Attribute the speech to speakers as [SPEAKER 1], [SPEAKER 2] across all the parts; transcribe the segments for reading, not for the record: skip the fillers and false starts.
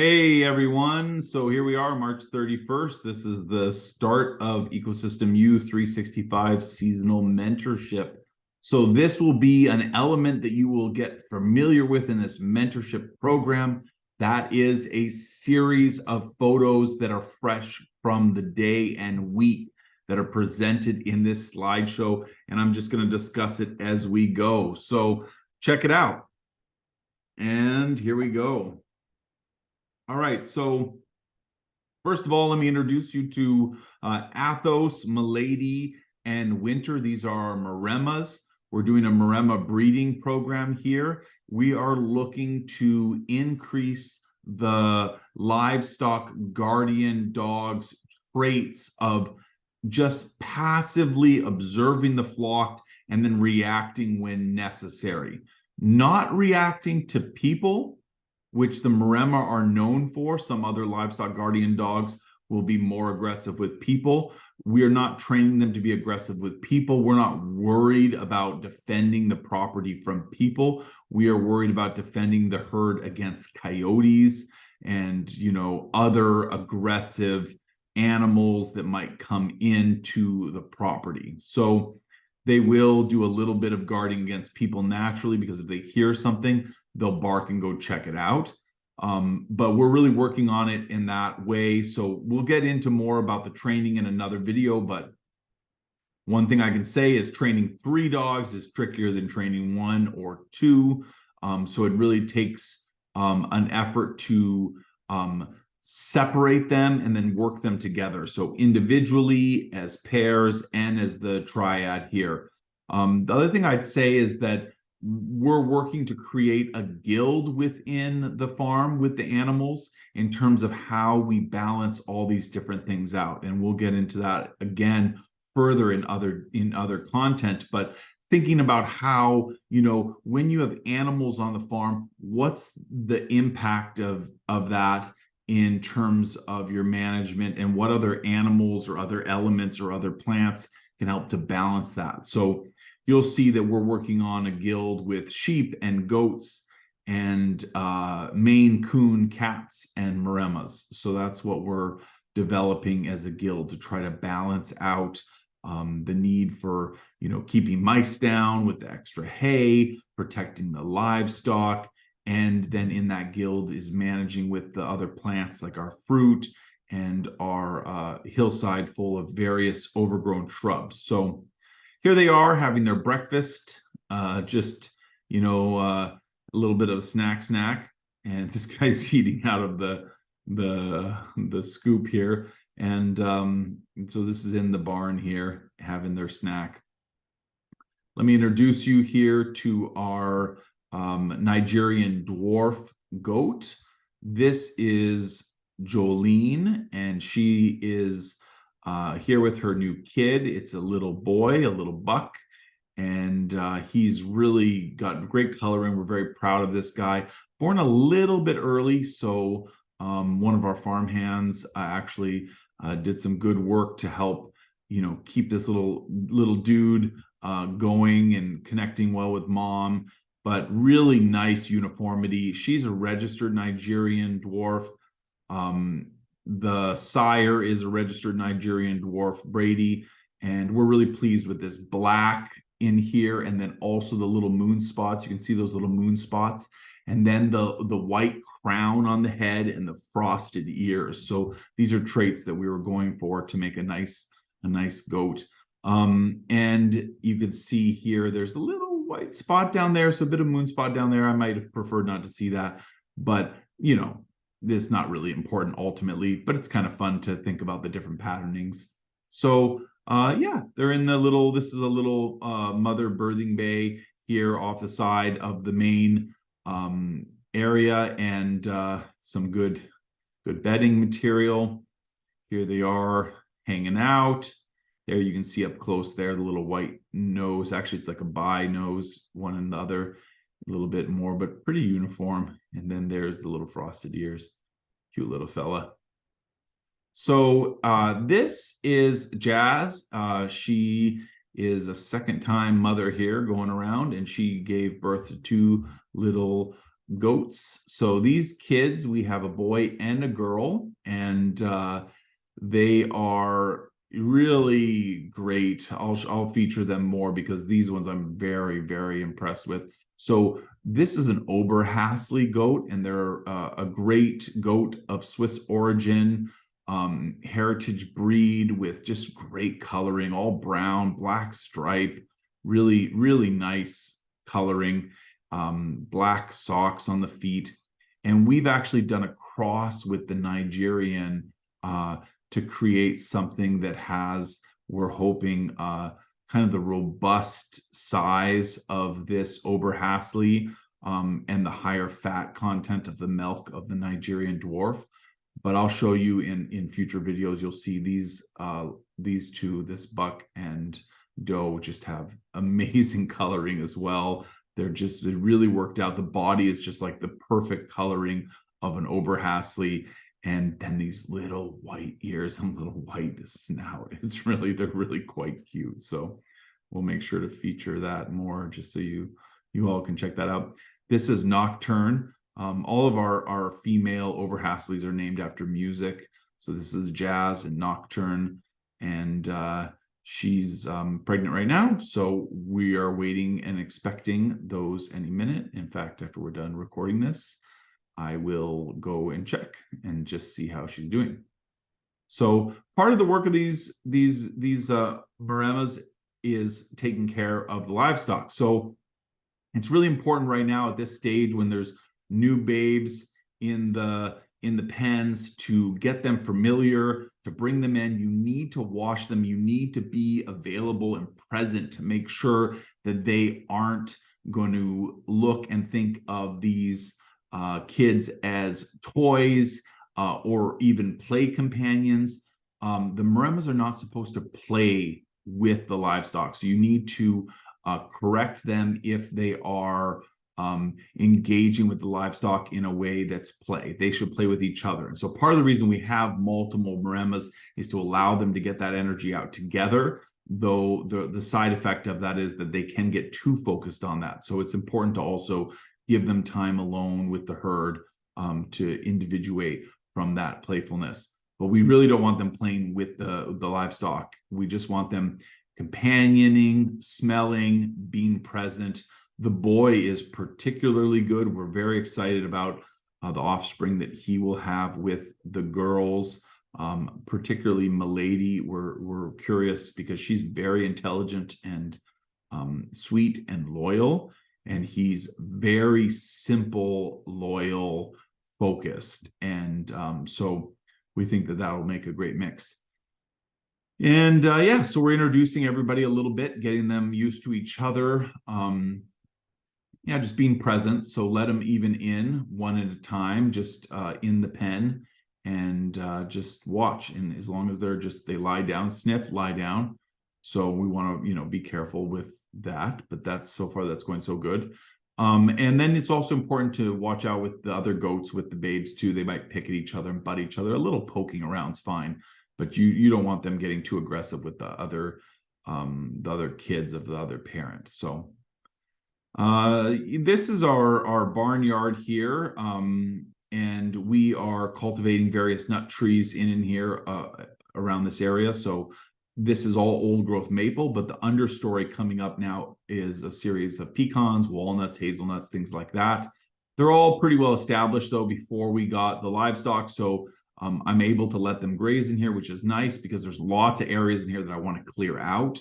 [SPEAKER 1] Hey everyone, so here we are, March 31st. This is the start of Ecosystem U 365 seasonal mentorship. So this will be an element that you will get familiar with in this mentorship program. That is a series of photos that are fresh from the day and week that are presented in this slideshow, and I'm just going to discuss it as we go. So check it out. And here we go. All right, so first of all, let me introduce you to Athos, Milady, and Winter. These are Maremmas. We're doing a Maremma breeding program here. We are looking to increase the livestock guardian dog's traits of just passively observing the flock and then reacting when necessary. Not reacting to people, which the Maremma are known for. Some other livestock guardian dogs will be more aggressive with people. We are not training them to be aggressive with people. We're not worried about defending the property from people. We are worried about defending the herd against coyotes and, other aggressive animals that might come into the property. So they will do a little bit of guarding against people naturally, because if they hear something, they'll bark and go check it out. But we're really working on it in that way. So we'll get into more about the training in another video. But one thing I can say is training 3 dogs is trickier than training 1 or 2. So it really takes an effort to separate them and then work them together. So individually, as pairs, and as the triad here. The other thing I'd say is that we're working to create a guild within the farm with the animals in terms of how we balance all these different things out. And we'll get into that again further in other content. But thinking about how, when you have animals on the farm, what's the impact of that in terms of your management, and what other animals or other elements or other plants can help to balance that. So you'll see that we're working on a guild with sheep and goats and Maine Coon cats and Maremmas. So that's what we're developing as a guild, to try to balance out the need for, keeping mice down with the extra hay, protecting the livestock. And then in that guild is managing with the other plants like our fruit and our hillside full of various overgrown shrubs. So here they are having their breakfast, just, a little bit of a snack. And this guy's eating out of the scoop here. And so this is in the barn here, having their snack. Let me introduce you here to our Nigerian dwarf goat. This is Jolene, and she is here with her new kid. It's a little boy, a little buck, and he's really got great coloring. We're very proud of this guy. Born a little bit early, so one of our farm hands actually did some good work to help, keep this little dude going and connecting well with mom. But really nice uniformity. She's a registered Nigerian dwarf. The sire is a registered Nigerian dwarf, Brady, and we're really pleased with this black in here, and then also the little moon spots. You can see those little moon spots, and then the white crown on the head and the frosted ears. So these are traits that we were going for to make a nice goat. And you can see here there's a little white spot down there, so a bit of moon spot down there. I might have preferred not to see that, but it's not really important ultimately, but it's kind of fun to think about the different patternings. So yeah, they're in this is a little mother birthing bay here off the side of the main area, and some good bedding material. Here they are hanging out. There you can see up close there, the little white nose. Actually, it's like a bi nose, one and the other, a little bit more, but pretty uniform. And then there's the little frosted ears. Cute little fella. So this is Jazz. She is a second-time mother here going around, and she gave birth to 2 little goats. So these kids, we have a boy and a girl, and they are really great. I'll feature them more because these ones I'm very, very impressed with. So this is an Oberhasli goat, and they're a great goat of Swiss origin, heritage breed with just great coloring, all brown, black stripe, really, really nice coloring, black socks on the feet. And we've actually done a cross with the Nigerian to create something that has, we're hoping, kind of the robust size of this Oberhasli, and the higher fat content of the milk of the Nigerian dwarf. But I'll show you in future videos, you'll see these two, this buck and doe, just have amazing coloring as well. They really worked out. The body is just like the perfect coloring of an Oberhasli. And then these little white ears and little white snout. They're really quite cute. So we'll make sure to feature that more just so you all can check that out. This is Nocturne. All of our female Oberhaslis are named after music. So this is Jazz and Nocturne. And she's pregnant right now. So we are waiting and expecting those any minute. In fact, after we're done recording this, I will go and check and just see how she's doing. So part of the work of these Maremmas is taking care of the livestock. So it's really important right now at this stage when there's new babes in the pens to get them familiar, to bring them in. You need to wash them. You need to be available and present to make sure that they aren't going to look and think of these kids as toys or even play companions. The Maremmas are not supposed to play with the livestock. So you need to correct them if they are engaging with the livestock in a way that's play. They should play with each other. And so part of the reason we have multiple Maremmas is to allow them to get that energy out together, though the side effect of that is that they can get too focused on that. So it's important to also give them time alone with the herd to individuate from that playfulness. But we really don't want them playing with the livestock. We just want them companioning, smelling, being present. The boy is particularly good. We're very excited about the offspring that he will have with the girls, particularly Milady. We're curious because she's very intelligent and sweet and loyal. And he's very simple, loyal, focused. And so we think that that'll make a great mix. And yeah, so we're introducing everybody a little bit, getting them used to each other. Yeah, just being present. So let them even in one at a time, just in the pen, and just watch. And as long as they lie down, sniff, lie down. So we want to, be careful with that, but so far that's going so good. And then it's also important to watch out with the other goats, with the babes too. They might pick at each other and butt each other. A little poking around is fine, but you don't want them getting too aggressive with the other kids of the other parent. So this is our barnyard here, and we are cultivating various nut trees in here around this area. So this is all old growth maple, but the understory coming up now is a series of pecans, walnuts, hazelnuts, things like that. They're all pretty well established though before we got the livestock. So I'm able to let them graze in here, which is nice because there's lots of areas in here that I want to clear out.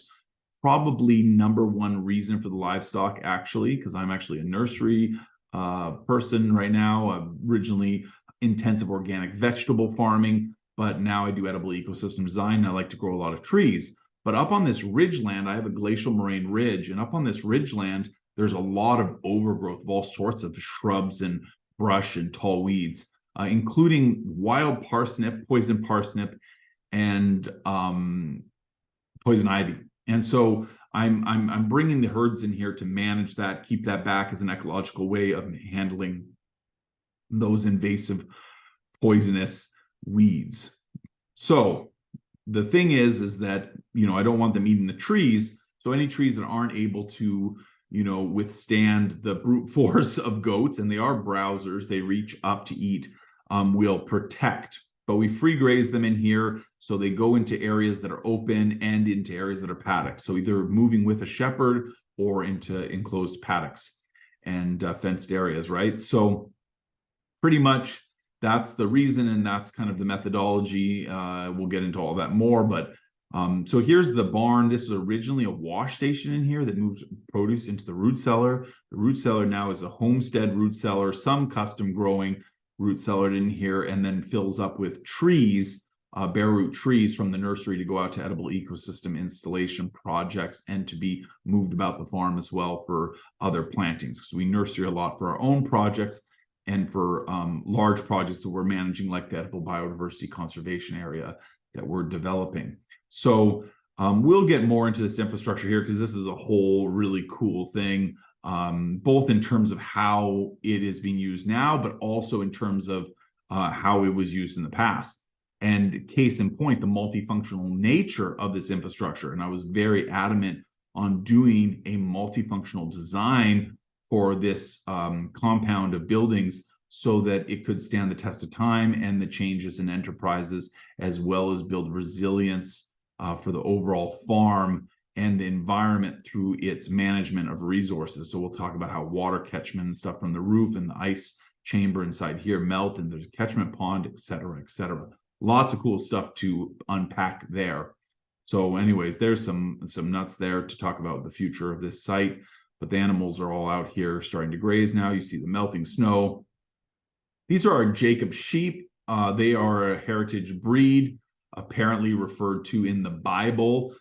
[SPEAKER 1] Probably number one reason for the livestock, actually, because I'm actually a nursery person right now, originally intensive organic vegetable farming. But now I do edible ecosystem design, and I like to grow a lot of trees. But up on this ridgeland, I have a glacial moraine ridge, and up on this ridgeland, there's a lot of overgrowth of all sorts of shrubs and brush and tall weeds, including wild parsnip, poison parsnip, and poison ivy. And so I'm bringing the herds in here to manage that, keep that back as an ecological way of handling those invasive poisonous weeds. So the thing is that I don't want them eating the trees. So any trees that aren't able to withstand the brute force of goats, and they are browsers. They reach up to eat. We'll protect, but we free graze them in here. So they go into areas that are open and into areas that are paddocks. So either moving with a shepherd or into enclosed paddocks and fenced areas, right? So pretty much that's the reason, and that's kind of the methodology. We'll get into all that more, but so here's the barn. This was originally a wash station in here that moved produce into the root cellar. The root cellar now is a homestead root cellar, some custom growing root cellar in here, and then fills up with trees, bare root trees from the nursery to go out to edible ecosystem installation projects and to be moved about the farm as well for other plantings. Because we nursery a lot for our own projects and for large projects that we're managing, like the edible biodiversity conservation area that we're developing. So we'll get more into this infrastructure here because this is a whole really cool thing, both in terms of how it is being used now, but also in terms of how it was used in the past. And case in point, the multifunctional nature of this infrastructure. And I was very adamant on doing a multifunctional design for this compound of buildings so that it could stand the test of time and the changes in enterprises, as well as build resilience for the overall farm and the environment through its management of resources. So we'll talk about how water catchment and stuff from the roof and the ice chamber inside here melt, and there's a catchment pond, et cetera, et cetera. Lots of cool stuff to unpack there. So anyways, there's some nuts there to talk about the future of this site, but the animals are all out here starting to graze now. You see the melting snow. These are our Jacob sheep. They are a heritage breed, apparently referred to in the Bible.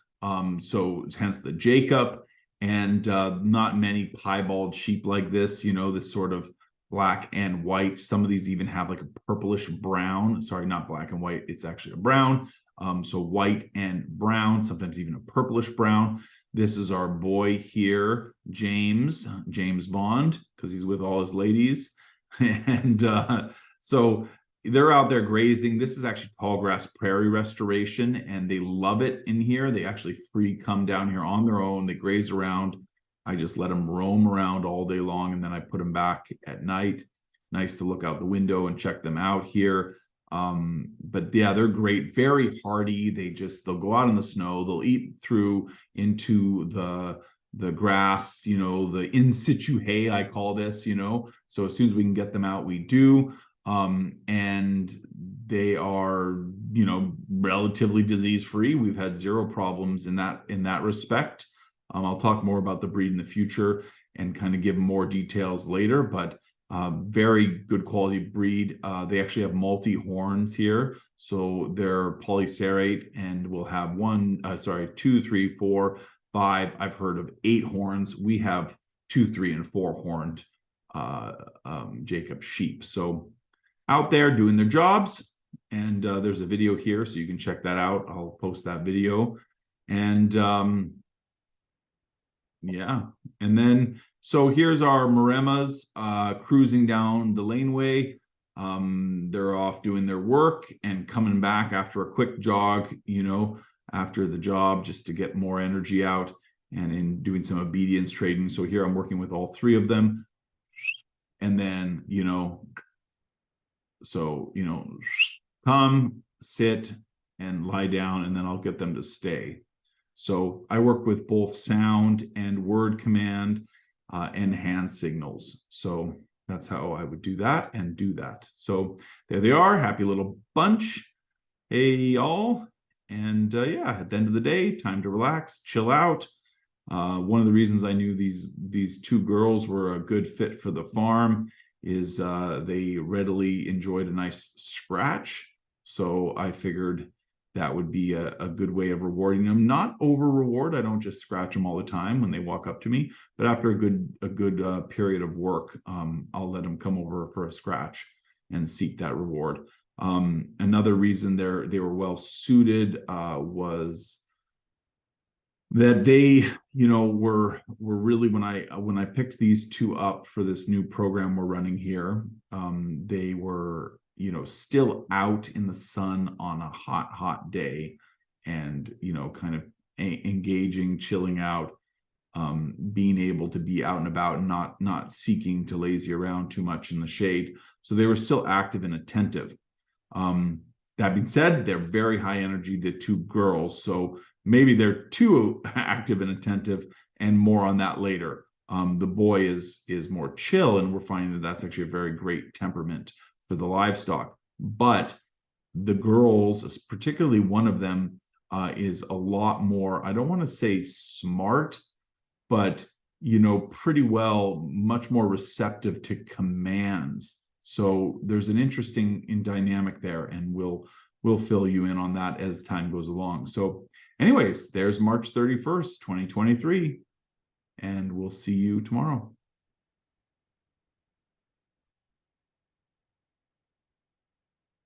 [SPEAKER 1] So hence the Jacob, and not many piebald sheep like this, this sort of black and white. Some of these even have like a purplish brown. Sorry, not black and white. It's actually a brown. So white and brown, sometimes even a purplish brown. This is our boy here, James Bond, because he's with all his ladies. And so they're out there grazing. This is actually tall grass prairie restoration, and they love it in here. They actually come down here on their own. They graze around. I just let them roam around all day long, and then I put them back at night. Nice to look out the window and check them out here. But yeah, they're great, very hardy. They'll go out in the snow. They'll eat through into the grass, the in situ hay, I call this, so as soon as we can get them out, we do. And they are, relatively disease free. We've had zero problems in that respect. I'll talk more about the breed in the future and kind of give more details later, but very good quality breed. They actually have multi-horns here. So they're polycerate, and we'll have 2, 3, 4, 5. I've heard of 8 horns. We have 2, 3, and 4 horned Jacob sheep. So out there doing their jobs. And there's a video here, so you can check that out. I'll post that video. And yeah, and then so here's our Maremmas cruising down the laneway. They're off doing their work and coming back after a quick jog, after the job, just to get more energy out, and in doing some obedience training. So here I'm working with all 3 of them. And then, come, sit, and lie down, and then I'll get them to stay. So I work with both sound and word command and hand signals. So that's how I would do that and do that. So there they are, happy little bunch. Hey, y'all. And yeah, at the end of the day, time to relax, chill out. One of the reasons I knew these 2 girls were a good fit for the farm is they readily enjoyed a nice scratch. So I figured that would be a good way of rewarding them. Not over reward. I don't just scratch them all the time when they walk up to me, but after a good period of work, I'll let them come over for a scratch and seek that reward. Another reason they were well suited was that they, were really, when I picked these 2 up for this new program we're running here, they were, still out in the sun on a hot day, and, kind of engaging, chilling out. being able to be out and about and not seeking to lazy around too much in the shade. So they were still active and attentive. That being said, they're very high energy, the two girls. So maybe they're too active and attentive, and more on that later. The boy is more chill, and we're finding that that's actually a very great temperament for the livestock. But the girls, particularly one of them, is a lot more, I don't want to say smart, but pretty well much more receptive to commands. So there's an interesting dynamic there, and we'll fill you in on that as time goes along. So anyways, there's March 31st, 2023, and we'll see you tomorrow.